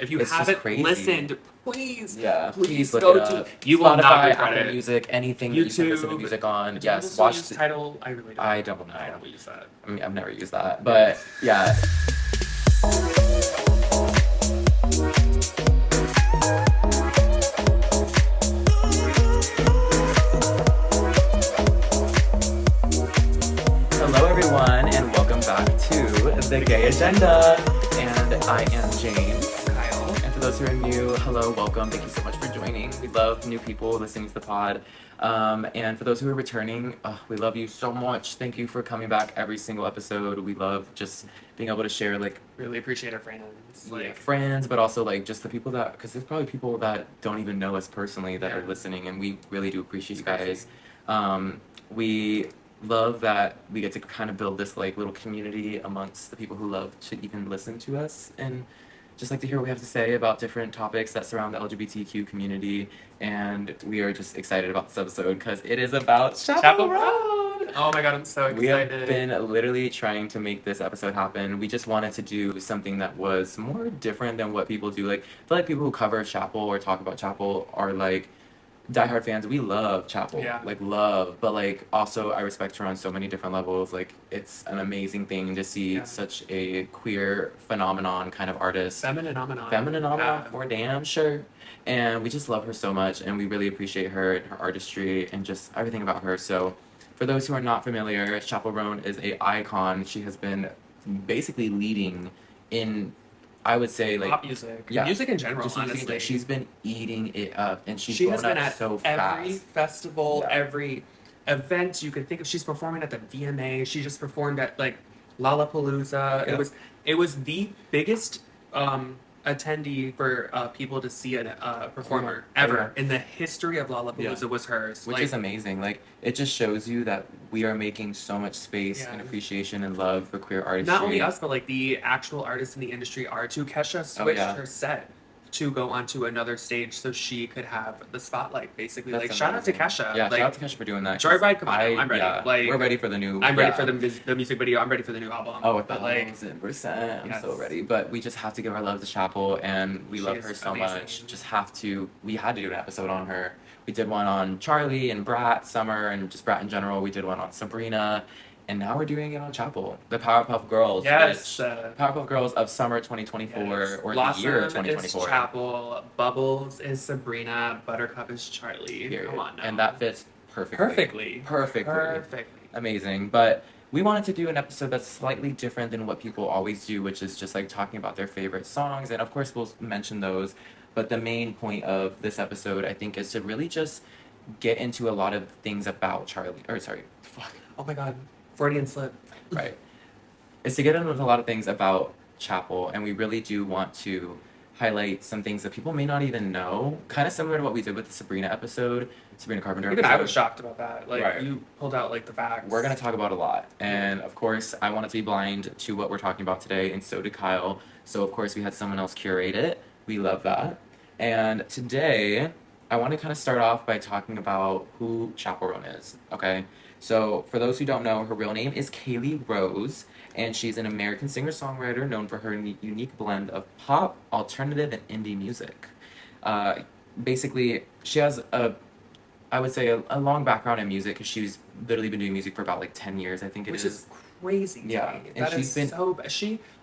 If you It's just haven't crazy. listened, please please look go it to. up. You will Spotify, not regret Apple it. Music, anything that you can listen to YouTube. music on. Do Yes, people still watch use the. Tidal? I really don't. I don't know. I don't use that. I mean, I've never used that, but yeah. Hello, everyone, and welcome back to The Gay Agenda. And I am James. Kyle. And for those who are new, hello, welcome. Thank you so much for joining. We love new people listening to the pod. And for those who are returning, we love you so much. Thank you for coming back every single episode. We love just being able to share, like, Really appreciate our friends. Like friends, but also, like, just the people that, because there's probably people that don't even know us personally that Yeah. are listening, and we really do appreciate It's you crazy. guys. We love that we get to kind of build this, like, little community amongst the people who love to even listen to us and just like to hear what we have to say about different topics that surround the LGBTQ community. And we are just excited about this episode because it is about Chapel Roan. Roan. Oh my god, I'm so excited. We have been literally trying to make this episode happen. We just wanted to do something that was more different than what people do. Like, I feel like people who cover Chapel or talk about Chapel are like diehard fans. We love Chapel, Yeah. like love, but like also I respect her on so many different levels. Like, it's an amazing thing to see Yeah. such a queer phenomenon kind of artist. Feminine phenomenon. For damn sure. And we just love her so much, and we really appreciate her and her artistry and just everything about her. So for those who are not familiar, Chappell Roan is a icon. She has been basically leading in, I would say, like, pop music. yeah, Music in general, just music. honestly. She's been eating it up, and she's She has blown been up at so every fast. festival, Yeah. every event you could think of. She's performing at the VMA. She just performed at like Lollapalooza. Yeah. It was the biggest attendee for people to see a performer ever in the history of Lollapalooza. Yeah. Was hers, Which is amazing. Like, it just shows you that we are making so much space Yeah. and appreciation and love for queer artistry. not only us, but like the actual artists in the industry are too. Kesha switched her set to go onto another stage so she could have the spotlight, basically. That's like, shout out to amazing. Kesha. Yeah, like, shout out to Kesha for doing that. Joyride, come on, I'm ready. Yeah, Like, we're ready for the new. I'm ready for the music video. I'm ready for the new album. Oh, but like, 1,000%. I'm yes. so ready. But we just have to give our love to Chapel, and we She love is her so amazing. much. We had to do an episode on her. We did one on Charlie and Brat, Summer, and just Brat in general. We did one on Sabrina. And now we're doing it on Chapel, the Powerpuff Girls. yes. Powerpuff Girls of summer 2024, Yes. or Blossom the year is 2024. Chapel, Bubbles is Sabrina, Buttercup is Charlie. Period. Come on now. And that fits perfectly. Perfectly. Amazing. But we wanted to do an episode that's slightly different than what people always do, which is just like talking about their favorite songs. And of course, we'll mention those. But the main point of this episode, I think, is to really just get into a lot of things about Charlie. Or, sorry. Fuck. Oh my god. Freudian slip. Right. Is to get into a lot of things about Chapel. And we really do want to highlight some things that people may not even know. Kind of similar to what we did with the Sabrina episode. Sabrina Carpenter Even episode. I was shocked about that. Like, Right. you pulled out like the facts. We're going to talk about a lot. And of course, I wanted to be blind to what we're talking about today, and so did Kyle. So, of course, we had someone else curate it. We love that. And today, I want to kind of start off by talking about who Chappell Roan is, okay? So, for those who don't know, her real name is Kaylee Rose, and she's an American singer-songwriter known for her unique blend of pop, alternative, and indie music. Basically, she has I would say a long background in music, because she's literally been doing music for about like 10 years, I think it Which is. is crazy to Yeah, me. and That she's is been- so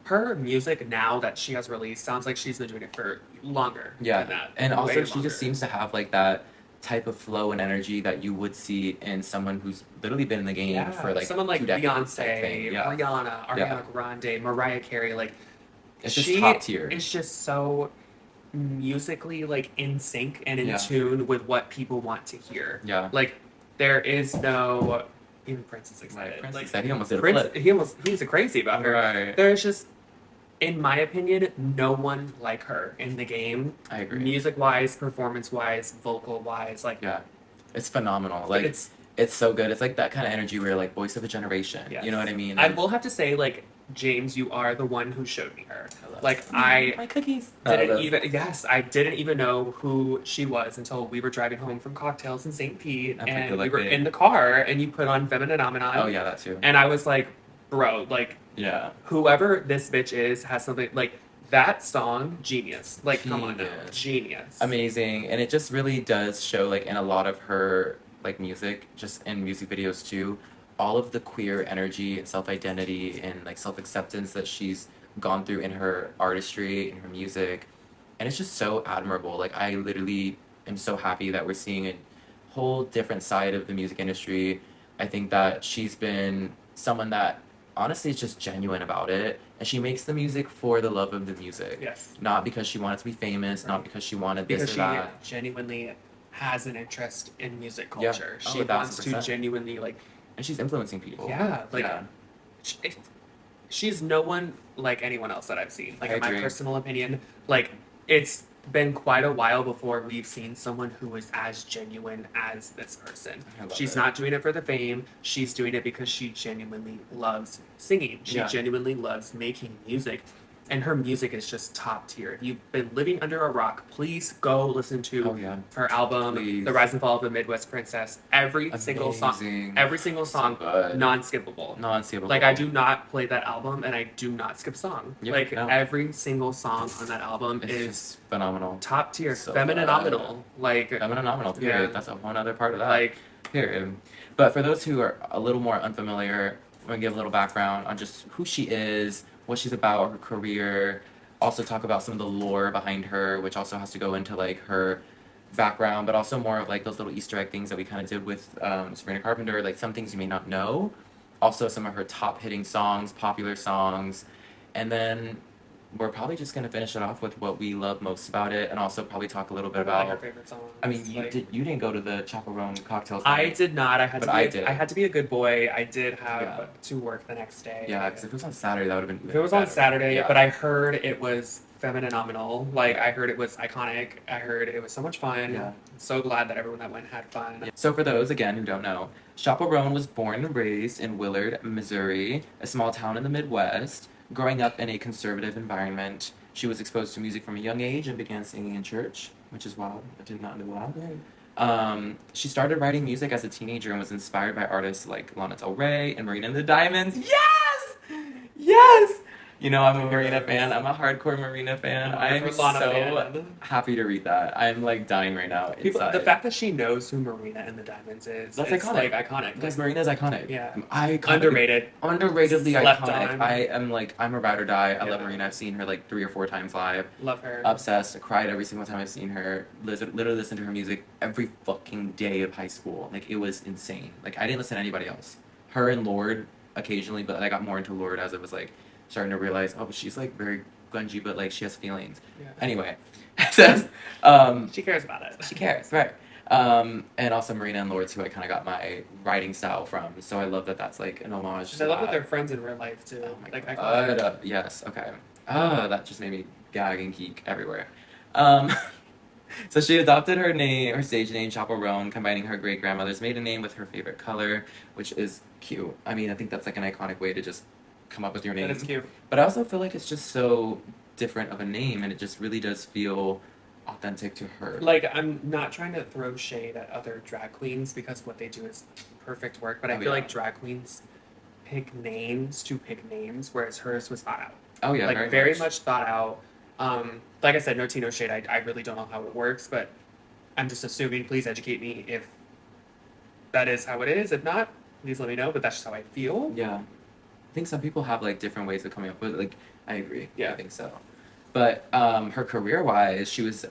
her music now that she has released sounds like she's been doing it for longer Yeah, than that. and Way also she longer. just seems to have like that type of flow and energy that you would see in someone who's literally been in the game for like someone like 2 decades type Beyonce, thing. Yeah. Rihanna, Ariana Grande, Mariah Carey, like It's just she top tier. is just so musically like in sync and in Yeah. tune with what people want to hear. Yeah. Like, there is no, even Prince is excited. Prince like, said he almost did a Prince, flip. he's crazy about her. Right. There's just, in my opinion, no one like her in the game. I agree. Music wise, performance wise, vocal wise, like Yeah. It's phenomenal. Like it's so good. It's like that kind of energy where you're like voice of a generation. Yes. You know what I mean? I will have to say, like, James, you are the one who showed me her. love Like, it. I My cookies. I didn't even know who she was until we were driving home from cocktails in St. Pete, That's a and good, we like, were day. in the car, and you put on Feminine Phenomenon. Oh yeah, that too. And I was like, bro, like, Yeah. whoever this bitch is has something, like, that song, genius. Like, come on now, Genius. genius. Amazing. And it just really does show, like, in a lot of her, like, music, just in music videos too, all of the queer energy and self-identity and, like, self-acceptance that she's gone through in her artistry, in her music. And it's just so admirable. Like, I literally am so happy that we're seeing a whole different side of the music industry. I think that she's been someone that honestly is just genuine about it, and she makes the music for the love of the music. Yes. Not because she wanted to be famous, not because she wanted this Because or she that. genuinely has an interest in music Yeah. culture. Oh, She wants to 1000%. genuinely, like, And she's influencing people. yeah, like, Yeah. sh- if- she's no one like anyone else that I've seen. Like, I in my agree. personal opinion, like, it's been quite a while before we've seen someone who is as genuine as this person. I love She's it. not doing it for the fame. She's doing it because she genuinely loves singing. She Yeah. genuinely loves making music. And her music is just top tier. If you've been living under a rock, please go listen to Oh yeah. her album, Please. The Rise and Fall of the Midwest Princess. Every single song, Amazing. every single song, good. non-skippable. Non-skippable. Like, I do not play that album, and I do not skip song. Yeah, like, no. every single song on that album It's is just phenomenal. top tier, So phenomenal. Like, Phenomenal, period. Yeah. That's a whole other part of that. like, Period. But for those who are a little more unfamiliar, I'm gonna give a little background on just who she is, what she's about, her career. Also talk about some of the lore behind her, which also has to go into like her background, but also more of like those little Easter egg things that we kind of did with Sabrina Carpenter, like some things you may not know. Also some of her top hitting songs, popular songs, and then we're probably just gonna finish it off with what we love most about it, and also probably talk a little bit what are, like, about. your favorite songs? I mean, you Like, you didn't go to the Chapel Roan cocktails. I night. did not. I had But to. Be I a- did. I had to be a good boy. I did have Yeah. to work the next day. Yeah, because if it was on Saturday, that would have been. If it was on better. Saturday, Yeah. but I heard it was phenomenal. Like, I heard it was iconic. I heard it was so much fun. Yeah. I'm so glad that everyone that went had fun. So for those again who don't know, Chappell Roan was born and raised in Willard, Missouri, a small town in the Midwest. Growing up in a conservative environment, she was exposed to music from a young age and began singing in church, which is wild. I did not know that. She started writing music as a teenager and was inspired by artists like Lana Del Rey and Marina and the Diamonds. Yes! Yes! You know, I'm a Marina fan. I'm a hardcore Marina fan. I'm a Lana so fan. happy to read that. I'm like dying right now. People, Inside. the fact that she knows who Marina and the Diamonds is, That's it's, iconic. like, iconic. Guys, Marina's iconic. Yeah. Iconic. Underrated. Underratedly Slept iconic. on. I am like, I'm a ride or die. I love Yeah. Marina. I've seen her like 3 or 4 times live. Love her. Obsessed. I cried every single time I've seen her. Literally listened to her music every fucking day of high school. Like, it was insane. Like, I didn't listen to anybody else. Her and Lorde occasionally, but I got more into Lorde as it was like starting to realize, oh, but she's like very grungy, but like she has feelings. Yeah. Anyway, She cares about it. she cares, right? And also Marina and Lords, who I kind of got my writing style from. So I love that that's like an homage. I to love that that. they're friends in real life too. Oh my Like, god. iconic. Yes. Okay. That just made me gag and geek everywhere. So she adopted her stage name, Chappell Roan, combining her great grandmother's maiden name with her favorite color, which is cute. I mean, I think that's like an iconic way to just come up with your name. That is cute. But I also feel like it's just so different of a name, and it just really does feel authentic to her. Like, I'm not trying to throw shade at other drag queens because what they do is perfect work, but I Oh, feel yeah. like drag queens pick names, whereas hers was thought out. Oh yeah, Like, very much thought out. Like I said, no tea, no shade. I really don't know how it works, but I'm just assuming. Please educate me if that is how it is. If not, please let me know. But that's just how I feel. Yeah. I think some people have like different ways of coming up with it. Like, I agree. Yeah. I think so. But her career wise, she was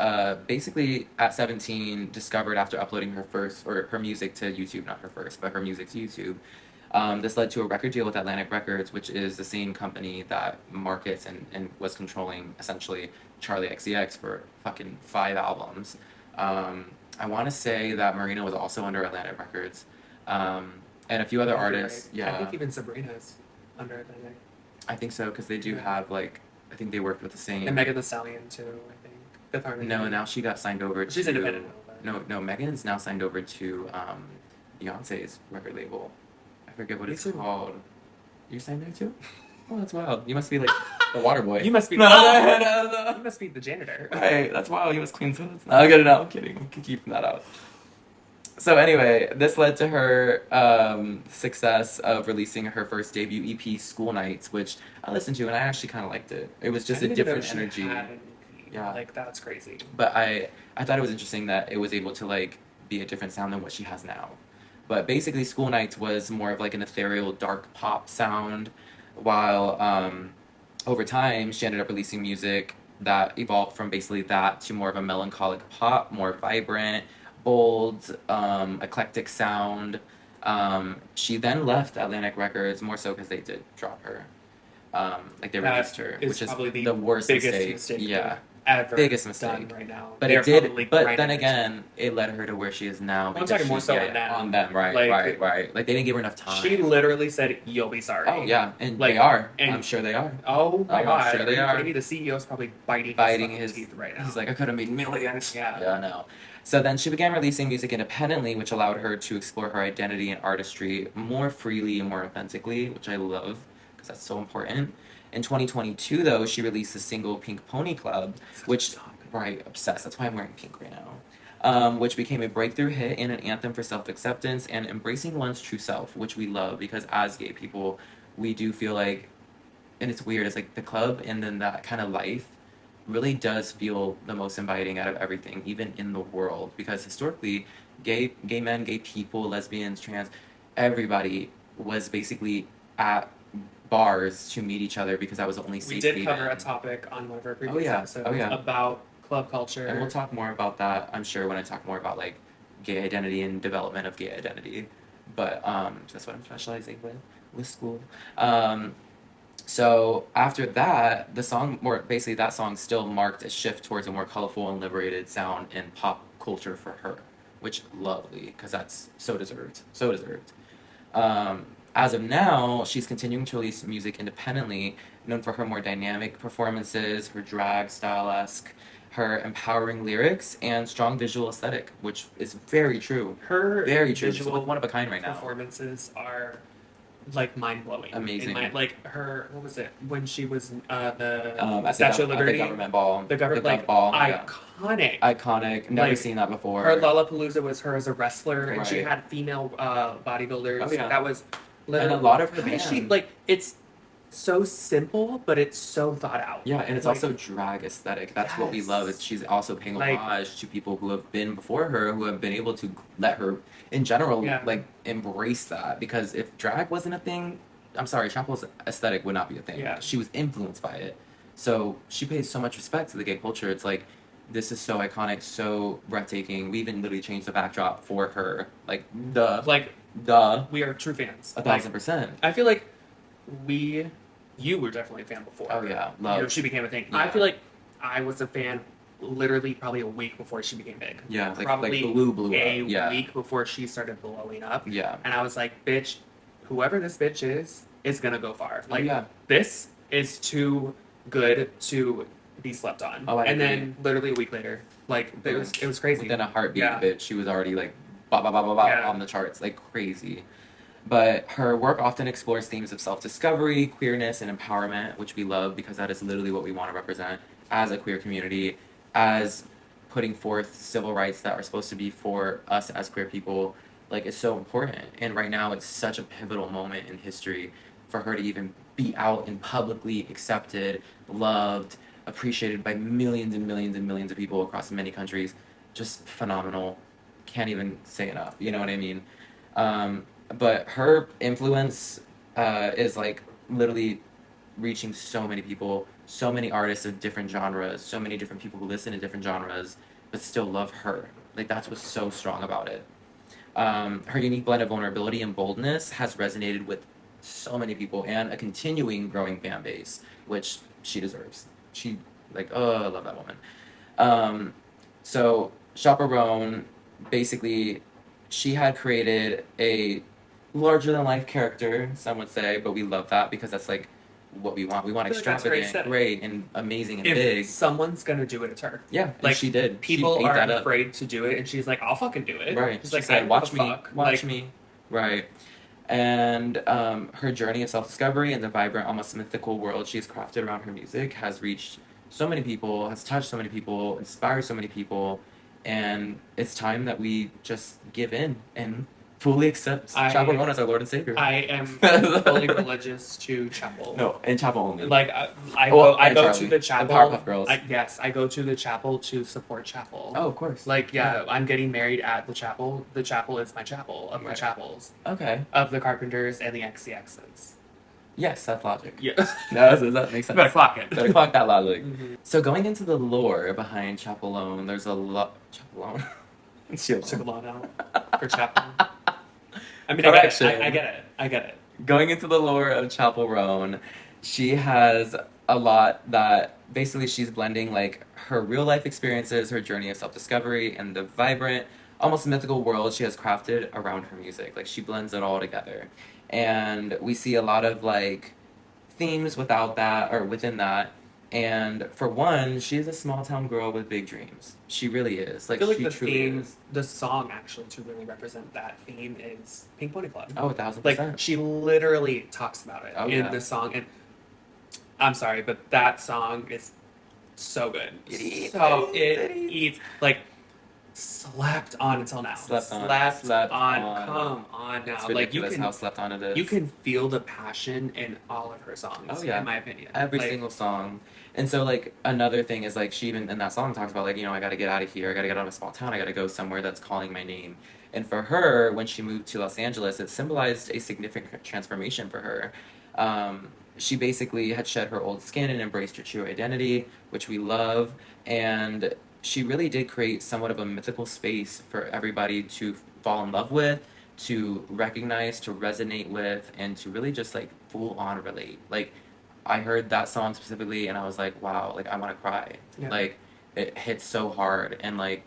basically at 17 discovered after uploading her music to YouTube, not her first, but her music to YouTube. This led to a record deal with Atlantic Records, which is the same company that markets and was controlling essentially Charlie XCX for fucking 5 albums. I want to say that Marina was also under Atlantic Records, and a few other artists. Right. Yeah, I think even Sabrina's under Atlantic. I think so, because they do Yeah. have like, I think they worked with the same. And Megan Thee Stallion too. I think Fifth Harmony. No, now she got signed over. She's to, independent now. But... No, Megan's now signed over to Beyonce's record label. I forget what Me it's too. called. You're signed there too? Oh, that's wild. You must be like the water boy. You must be. No, the... no. You must be the janitor. Right, that's wild. You must clean toilets. No, I get it now. I'm kidding. I'm keeping that out. So anyway, this led to her success of releasing her first debut EP, School Nights, which I listened to and I actually kind of liked it. It was I just a didn't even know different she energy. had an EP. Yeah. Like, that's crazy. But I thought it was interesting that it was able to like be a different sound than what she has now. But basically, School Nights was more of like an ethereal, dark pop sound, while over time she ended up releasing music that evolved from basically that to more of a melancholic pop, more vibrant, bold, eclectic sound. She then left Atlantic Records more so because they did drop her. Like they That released her, is which is probably the worst biggest mistake. mistake Yeah, they've ever biggest done mistake. right now. But They're it did. probably But grinding then it. again, it led her to where she is now. I'm because talking more she- so yeah, on them. on them. Right, Like, right. Like they didn't give her enough time. She literally said, "You'll be sorry." Oh yeah, and Like, they are. and- I'm sure they are. Oh my I'm god! sure they you are. kidding me? The CEO's probably biting Biting his his fucking teeth right now. He's like, I could have made millions. Yeah. Yeah, I know. So then she began releasing music independently, which allowed her to explore her identity and artistry more freely and more authentically, which I love because that's so important. In 2022, though, she released the single Pink Pony Club, which, right, obsessed. That's why I'm wearing pink right now. Which became a breakthrough hit and an anthem for self acceptance and embracing one's true self, which we love because as gay people, we do feel like, and it's weird, it's like the club and then that kind of life really does feel the most inviting out of everything, even in the world, because historically, gay men, gay people, lesbians, trans, everybody was basically at bars to meet each other because that was the only safe We did haven. cover a topic on one of our previous yeah. episodes Oh, yeah. about club culture. And we'll talk more about that, I'm sure, when I talk more about like gay identity and development of gay identity. But that's what I'm specializing with school. So after that, the song more basically that song still marked a shift towards a more colorful and liberated sound in pop culture for her, which lovely because that's so deserved, so deserved. As of now, she's continuing to release music independently, known for her more dynamic performances, her drag style-esque, her empowering lyrics, and strong visual aesthetic, which is very true. Her Very true. She's visual one of a kind right now. performances are like mind blowing. Amazing. Like her, what was it when she was the At the Statue of at Liberty? the government ball. The government Gov like ball. Yeah. iconic. Iconic. Never Like, seen that before. Her Lollapalooza was her as a wrestler, and she Right. had female bodybuilders. Oh, yeah. That was And literally, a lot of her how does she band. like it's so simple, but it's so thought out. Yeah, and it's Like, also drag aesthetic. That's what we Yes. love. Is she's also paying Like- homage to people who have been before her, who have been able to let her, in general, Yeah. like embrace that. Because if drag wasn't a thing, I'm sorry, Chappell's aesthetic would not be a thing. Yeah. She was influenced by it, so she pays so much respect to the gay culture. It's like this is so iconic, so breathtaking. We even literally changed the backdrop for her. Like like duh, we are true fans. 1,000%. I feel like you were definitely a fan before. Oh yeah, You know, love. she became a thing. Yeah. I feel like I was a fan literally probably a week before she became big. Yeah, like probably blew A up. Yeah, week before she started blowing up. yeah. And I was like, bitch, whoever this bitch is gonna go far. Like, yeah. this is too good to be slept on. Oh, I and agree. then literally a week later, like it was crazy. Within a heartbeat, Yeah. bitch, she was already like ba ba ba ba ba Yeah. on the charts, like crazy. But her work often explores themes of self-discovery, queerness, and empowerment, which we love because that is literally what we want to represent as a queer community, as putting forth civil rights that are supposed to be for us as queer people. Like it's so important, and right now it's such a pivotal moment in history for her to even be out and publicly accepted, loved, appreciated by millions and millions and millions of people across many countries. Just phenomenal. Can't even say enough. You know what I mean? But her influence is like literally reaching so many people, so many artists of different genres, so many different people who listen to different genres, but still love her. Like that's what's so strong about it. Her unique blend of vulnerability and boldness has resonated with so many people and a continuing growing fan base, which she deserves. She like I love that woman. So Chaperone, basically, she had created a larger than life character, some would say, but we love that because that's like what we want. We want I feel like that's very extravagant, aesthetic. great, and amazing and if big. someone's gonna do it, it's her. Yeah, and like, she did. People she ate are that up. afraid to do it, and she's like, "I'll fucking do it." Right. She's She like, said, "I "Watch don't me, give a fuck." watch Like, me." Right. And her journey of self-discovery and the vibrant, almost mythical world she's crafted around her music has reached so many people, has touched so many people, inspired so many people, and it's time that we just give in and fully accept I- Chapel Roan as our Lord and Savior. I am fully religious to chapel. No, in chapel only. Like I Well, go and to Charlie, the and chapel. Powerpuff Girls. Yes, I go to the chapel to support chapel. Oh, of course. Like I'm getting married at the chapel. The chapel is my chapel of my Right. chapels Okay. of the Carpenters and the XCXs. Yes, that's logic. Yeah, No, that makes sense. better clock it. Better clock that logic. Mhm. So going into the lore behind Chapel Roan, there's a lot. Chapel Roan. Took a lot out for chapel. I mean, Correction. I get it. I get it. Going into the lore of Chapel Roan, she has a lot that basically she's blending like her real life experiences, her journey of self discovery, and the vibrant, almost mythical world she has crafted around her music. Like she blends it all together. And we see a lot of like themes without that or within that. And for one, she's a small town girl with big dreams. She really is. I Like feel like she the truly theme, is. the song actually to really represent that theme is Pink Pony Club. Oh, 1000%. Like she literally talks about it in yeah. the song, and I'm sorry, but that song is so good. It eats, So it it eats. eats like slept on until now. Slept on. Come on now. It's Like ridiculous how slept on it is. you can feel the passion in all of her songs. Oh, yeah. In my opinion, Every Like, single song. And so, like, another thing is, like, she even in that song talks about, like, you know, I gotta get out of here. I gotta get out of a small town. I gotta go somewhere that's calling my name. And for her, when she moved to Los Angeles, it symbolized a significant transformation for her. She basically had shed her old skin and embraced her true identity, which we love. And she really did create somewhat of a mythical space for everybody to fall in love with, to recognize, to resonate with, and to really just, like, full on relate. Like, I heard that song specifically and I was like, wow, like I want to cry. Yeah. Like it hits so hard, and like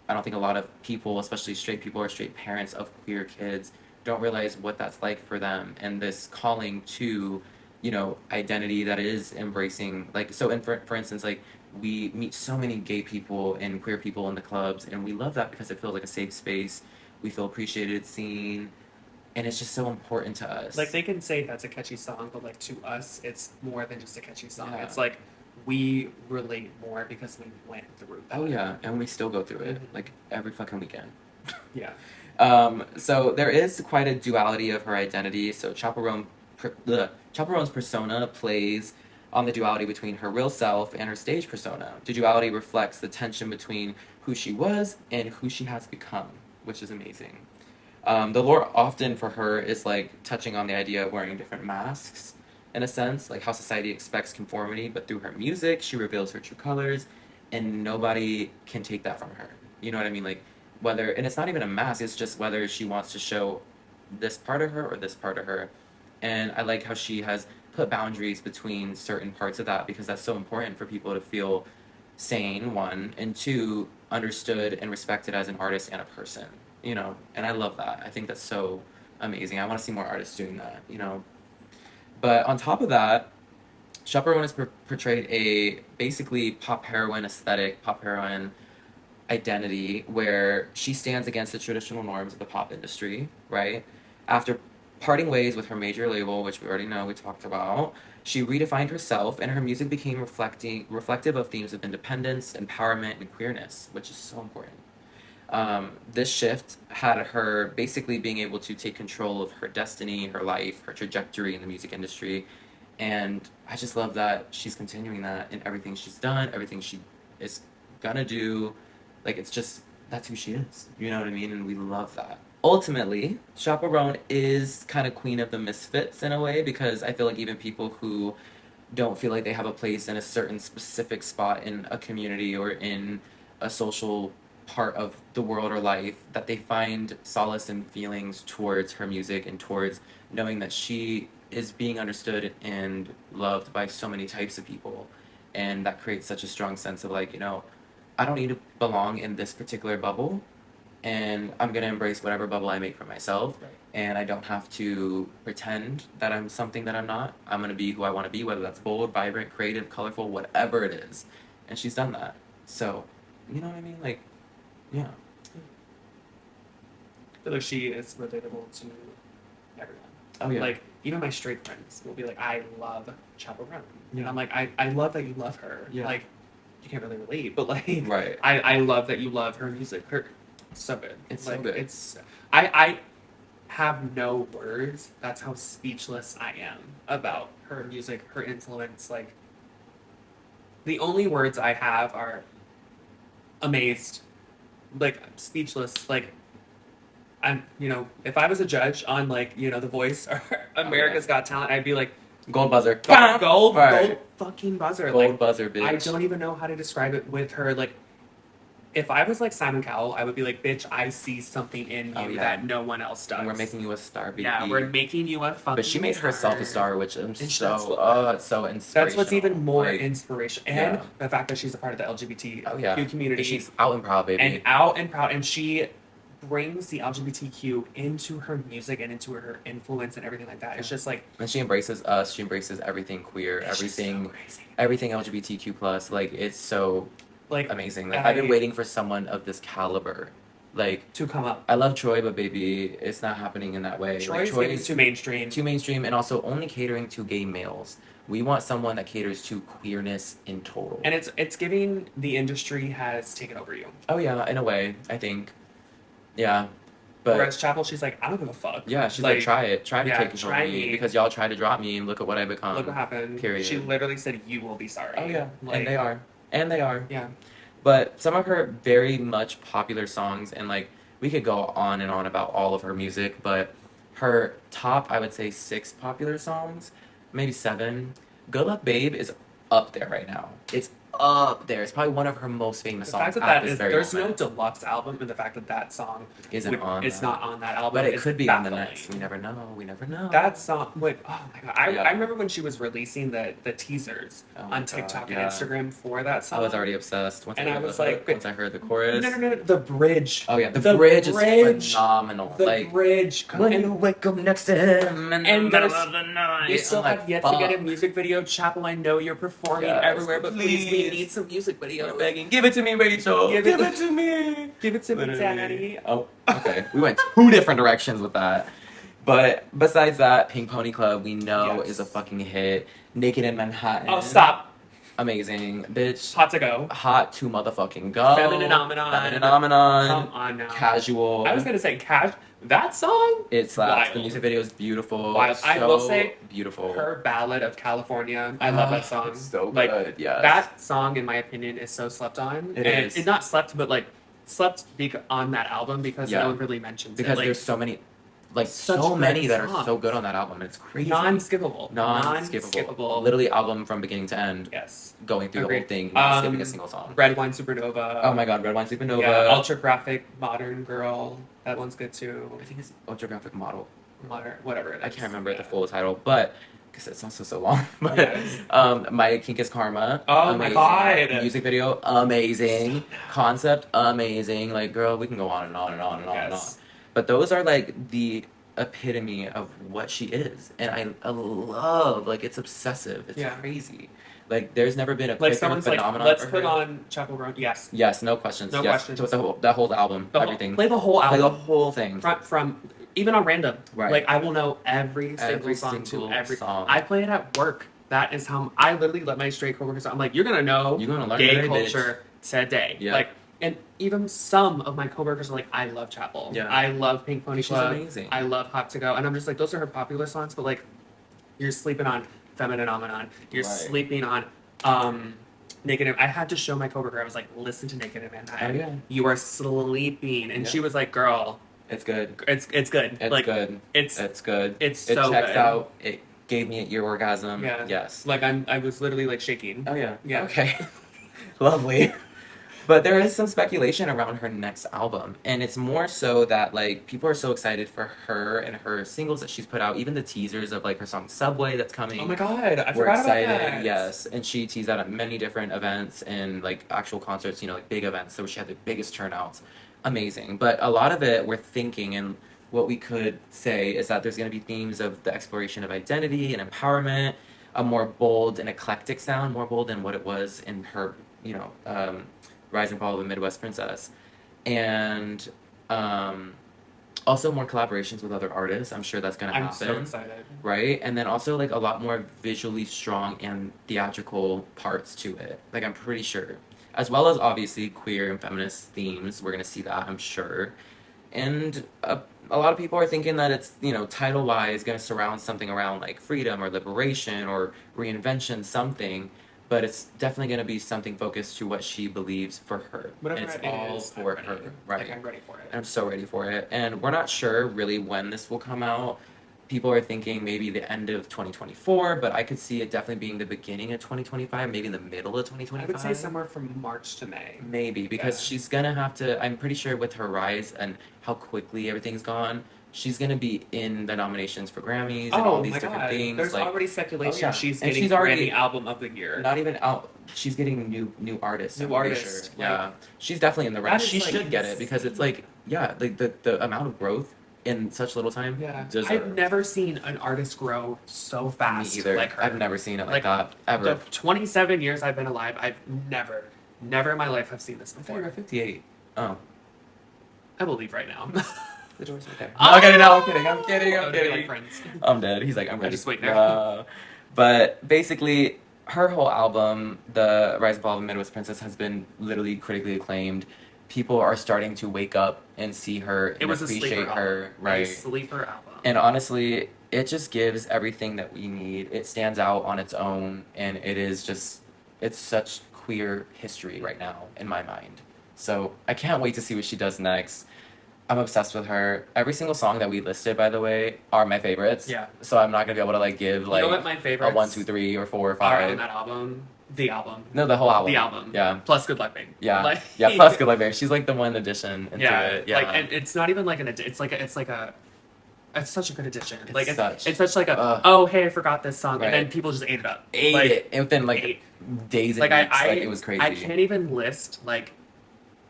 I don't think a lot of people, especially straight people or straight parents of queer kids, don't realize what that's like for them, and this calling to, you know, identity that is embracing, like, so in for instance, like we meet so many gay people and queer people in the clubs, and we love that because it feels like a safe space. We feel appreciated, seen, and it's just so important to us. Like they can say that's a catchy song, but like to us, it's more than just a catchy song. Yeah. It's like we relate more because we went through that. Oh yeah, and we still go through it Mhm. like every fucking weekend. Yeah. So there is quite a duality of her identity. So Chaperone's persona plays on the duality between her real self and her stage persona. The duality reflects the tension between who she was and who she has become, which is amazing. The lore often for her is like touching on the idea of wearing different masks, in a sense, like how society expects conformity, but through her music, she reveals her true colors, and nobody can take that from her. You know what I mean? Like whether, and it's not even a mask, it's just whether she wants to show this part of her or this part of her. And I like how she has put boundaries between certain parts of that, because that's so important for people to feel sane, one, and two, understood and respected as an artist and a person, you know. And I love that. I think that's so amazing. I want to see more artists doing that, you know. But on top of that, Chaperone has portrayed a basically pop heroine aesthetic, pop heroine identity, where she stands against the traditional norms of the pop industry, right? After parting ways with her major label, which we already know, we talked about, she redefined herself, and her music became reflective of themes of independence, empowerment, and queerness, which is so important. This shift had her basically being able to take control of her destiny, her life, her trajectory in the music industry. And I just love that she's continuing that in everything she's done, everything she is gonna do. Like, it's just, that's who she is. You know what I mean? And we love that. Ultimately, Chaperone is kind of queen of the misfits in a way, because I feel like even people who don't feel like they have a place in a certain specific spot in a community or in a social part of the world or life, that they find solace and feelings towards her music and towards knowing that she is being understood and loved by so many types of people. And that creates such a strong sense of like, you know, I don't need to belong in this particular bubble, and I'm going to embrace whatever bubble I make for myself. Right. And I don't have to pretend that I'm something that I'm not. I'm going to be who I want to be, whether that's bold, vibrant, creative, colorful, whatever it is. And she's done that. So, you know what I mean? Like, yeah. I feel like she is relatable to everyone. Oh, yeah. Like, even my straight friends will be like, I love Chapel Roan. Yeah. And I'm like, I love that you love her. Yeah. Like, you can't really relate, but like, Right. I love that you love her music. It's so good. It's like, so good. I have no words. That's how speechless I am about her music, her influence. Like, the only words I have are amazed, like speechless. Like, I'm, if I was a judge on like, The Voice or America's Got Talent, I'd be like, Gold buzzer. gold Right. fucking buzzer. Gold Like, buzzer, bitch. I don't even know how to describe it with her. Like, if I was like Simon Cowell, I would be like, bitch, I see something in you that no one else does. And we're making you a star, baby. Yeah, we're making you a fucking But she made herself a star, which I'm And so, it's so inspirational. That's what's even more Like, inspiration. And the fact that she's a part of the LGBTQ community. And she's out and proud, baby. And out and proud. And she brings the LGBTQ into her music and into her influence and everything like that. It's just like, and she embraces us. She embraces everything queer, everything LGBTQ plus. Like, it's so like amazing. Like, I've been waiting for someone of this caliber, like, to come up. I love Troy, but baby, it's not happening in that way. Troy is too mainstream. Too mainstream, and also only catering to gay males. We want someone that caters to queerness in total. And it's giving the industry has taken over you. Oh yeah, in a way, I think. Yeah. But whereas Chappell, she's like, I don't give a fuck. Yeah, she's like, try it. Try to take control try of me. me. Because y'all tried to drop me and look at what I become. Look what happened. Period. She literally said, you will be sorry. Oh yeah. Like, and they are. And they are. Yeah. But some of her very much popular songs, and like, we could go on and on about all of her music, but her top, I would say, 6 popular songs, maybe 7. Good Luck Babe is up there right now. It's up there. It's probably one of her most famous songs. The fact that there's no deluxe album, and the fact that that song isn't on. It's not on that album. But it could be baffling. on the next. We never know. We never know. That song, oh my god! I remember when she was releasing the teasers on TikTok and Instagram for that song. I was already obsessed. Once I heard the chorus. No, the bridge. Oh yeah, the bridge is phenomenal. The bridge. When you wake up next to him in the middle of the night. We still have yet to get a music video. Chappell, I know you're performing everywhere, but please, we need some music videos. We're begging. Give it to me, Rachel. Give it to me. Give it to me, Daddy. Oh, okay. We went 2 different directions with that. But besides that, Pink Pony Club, we know is a fucking hit. Naked in Manhattan. Oh, stop. Amazing. Bitch. Hot to go. Hot to motherfucking go. Feminine Phenomenon. Come on now. Casual. I was going to say that song? It slaps. The music video is beautiful. Wild. So I will say, beautiful. Her Ballad of California. I love that song. It's so like, good, yes. That song, in my opinion, is so slept on. It's not slept, but like slept on that album because no one really mentions because it. Like, there's so many, like so many that are so good on that album. It's crazy. Non-skippable. Literally album from beginning to end. Yes. Going through the whole thing, not skipping a single song. Red Wine Supernova. Oh my god, Red Wine Supernova. Yeah, Ultra Graphic Modern Girl. That one's good too. I think it's Ultra Graphic Model. Modern, whatever it is. I can't remember the full title, but because it's also so long. But My Kink is Karma. Oh amazing. My god. Music video, amazing. Concept, amazing. Like, girl, we can go on and on and on and on and on. But those are like the epitome of what she is, and I love, like, it's obsessive. It's crazy. Like, there's never been a like someone's phenomenon. Like, let's put on CHAPPEL ROAN. Yes. Yes, no questions. No questions. That whole album, everything. Play the whole album. Play the whole thing. From even on random. Right. Like, I will know every single song. I play it at work. That is how I literally let my straight coworkers. I'm like, you're gonna know learn gay culture today. Yeah. Like, and even some of my coworkers are like, I love Chappell. Yeah. I love Pink Pony Club. She's amazing. I love Hot to Go. And I'm just like, those are her popular songs, but like, you're sleeping on Feminine Phenomenon. You're sleeping on Naked in, I had to show my coworker, I was like, listen to Naked in Manhattan. Oh, yeah. You are sleeping. And she was like, girl. It's good. It's good. It's like, good. It's good. It's so good. It checks out. It gave me your orgasm. Yeah. Yes. Like, I was literally like shaking. Oh yeah. Yeah. Okay. Lovely. But there is some speculation around her next album, and it's more so that, like, people are so excited for her and her singles that she's put out, even the teasers of, like, her song Subway that's coming. Oh my god, I We're forgot excited, about that. yes. And she teased that at many different events and, like, actual concerts, like, big events, so she had the biggest turnouts. Amazing. But a lot of it, we're thinking, and what we could say is that there's going to be themes of the exploration of identity and empowerment, a more bold and eclectic sound, more bold than what it was in her, Rise and Fall of a Midwest Princess. And also more collaborations with other artists. I'm sure that's going to happen. I'm so excited. Right? And then also, like, a lot more visually strong and theatrical parts to it. Like, I'm pretty sure. as well as obviously queer and feminist themes. We're gonna see that, I'm sure. And a lot of people are thinking that it's, you know, title wise going to surround something around like freedom or liberation or reinvention, something, but it's definitely going to be something focused to what she believes for her. Whatever And it's it all is, for I'm her, ready. right? Like, I'm ready for it. I'm so ready for it. And we're not sure really when this will come out. People are thinking maybe the end of 2024, but I could see it definitely being the beginning of 2025, maybe the middle of 2025. I would say somewhere from March to May. Maybe, because she's gonna have to, I'm pretty sure with her rise and how quickly everything's gone, she's gonna be in the nominations for Grammys and all these different things. There's like, already speculation yeah. she's And getting she's already- Grammy Album of the Year. not even out, she's getting new artists. I'm New pretty artists, sure. Yeah. She's definitely in the that running. is, She like, should get it because it's like, yeah, like the amount of growth in such little time. Yeah, deserved. I've never seen an artist grow so Me fast either. like her. I've never seen it like Like, that ever. The 27 years I've been alive, I've never in my life have seen this I thought you were before. 58. Oh. I will leave right now. The door's right there. Oh! No, I'm kidding. I'm kidding. Oh, they're like friends. I'm dead. He's like, I'm ready. just wait there. But basically, her whole album, The Rise and Fall of a Midwest Princess, has been literally critically acclaimed. People are starting to wake up and see her It and was a appreciate sleeper her. album. Right. A sleeper album. And honestly, it just gives everything that we need. It stands out on its own, and it is just, it's such queer history right now in my mind. So I can't wait to see what she does next. I'm obsessed with her. Every single song that we listed, by the way, are my favorites. Yeah. So I'm not gonna be able to like give like you know what my favorites a 1, 2, 3, or 4 or are 5. on that album? The album. No, the whole album. The album. Yeah. Plus Good Luck Babe. Yeah. Like, Yeah. Plus Good Luck Babe. She's like the one addition into yeah. it. Yeah. Like, and it's not even like it's such a good addition. It's Like such- it's such like a Ugh. oh hey I forgot this song Right. and then people just ate it up. Ate like, it. And within like ate. days and Like weeks. I like it was crazy. I can't even list like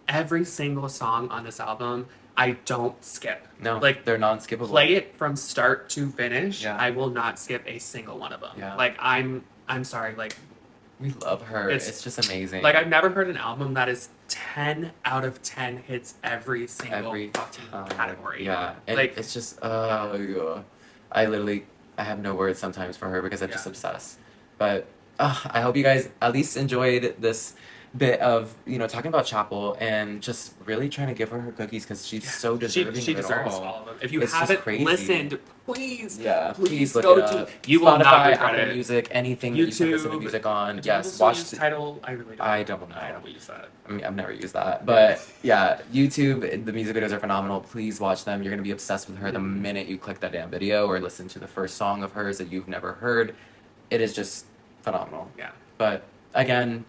every single song on this album. I don't skip. No, like they're non-skippable. Play it from start to finish. Yeah. I will not skip a single one of them. Yeah. Like I'm sorry. Like We love her. It's- It's just amazing. I've never heard an album that is 10 out of 10 hits every single Every fucking time. category. Yeah, and Like- it's just I have no words sometimes for her because I'm just Yeah. obsessed. But I hope you guys at least enjoyed this bit of talking about Chapel and just really trying to give her cookies because she's so deserving She of it deserves all. all of them. If you It's just haven't crazy. listened, please, Yeah, please look go it to. up. You will Spotify, not regret Apple it. Music, anything that you can listen to YouTube. music on. Do you Yes, also watch. use Tidal. I really don't. I don't know. I don't use that. I mean, I've never used that, but yeah, YouTube. The music videos are phenomenal. Please watch them. You're gonna be obsessed with her the minute you click that damn video or listen to the first song of hers that you've never heard. It is just phenomenal. Yeah. But again,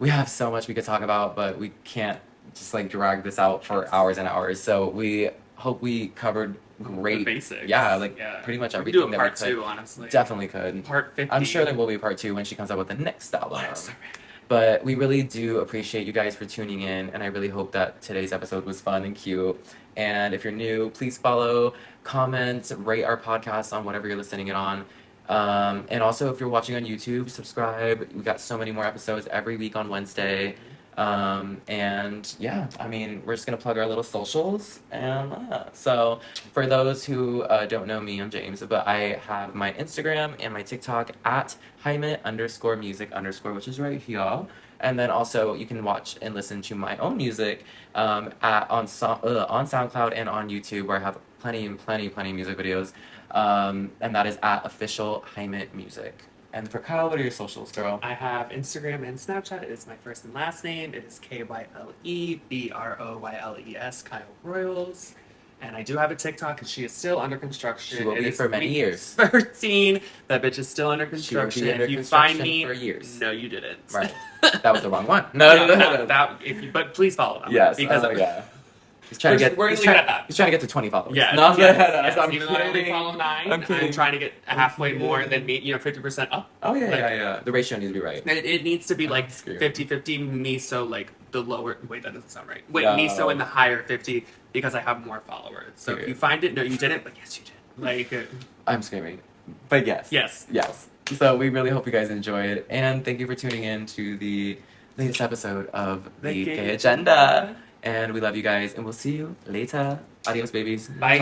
we have so much we could talk about, but we can't just like drag this out for hours and hours. So we hope we covered great. The basics. Yeah, like Yeah. pretty much We could everything do a that part we could. 2, honestly. Definitely could. Part 50. I'm sure there will be a part 2 when she comes out with the next album. Oh, I'm so ready. But we really do appreciate you guys for tuning in, and I really hope that today's episode was fun and cute. And if you're new, please follow, comment, rate our podcast on whatever you're listening it on. And also, if you're watching on YouTube, subscribe. We got so many more episodes every week on Wednesday. And yeah, I mean, we're just gonna plug our little socials. And so, for those who don't know me, I'm James, but I have my Instagram and my TikTok at Jaime_music_, which is right here. And then also, you can watch and listen to my own music on SoundCloud and on YouTube, where I have plenty of music videos. And that is at official Jaime Music. And for Kyle, what are your socials, girl? I have Instagram and Snapchat. It is my first and last name. It is KYLEBROYLES, Kyle Royals. And I do have a TikTok, and she is still under construction. She will be is for many week years. 13. That bitch is still under She will construction. be under If you construction find me, for years. no, you didn't. Right. That was the wrong one. No. But please follow them. Yes. because yeah. He's trying to get. we're He's gonna leave it trying, at that. he's trying to get to 20 followers. Yeah, No, yes, I'm even though I only kidding. follow 9, I'm kidding. I'm trying to get halfway more than me, 50% up. Oh yeah, Like, yeah. The ratio needs to be right. It needs to be like Screw. 50-50, me so like the lower, wait, that doesn't sound right. Wait, No. me so in the higher 50 because I have more followers. So if Okay. you find it, no, you didn't, but yes, you did. Like, I'm screaming, but yes. yes. Yes. So we really hope you guys enjoyed, and thank you for tuning in to the latest episode of the Gay Agenda. And we love you guys, and we'll see you later. Adios, babies. Bye.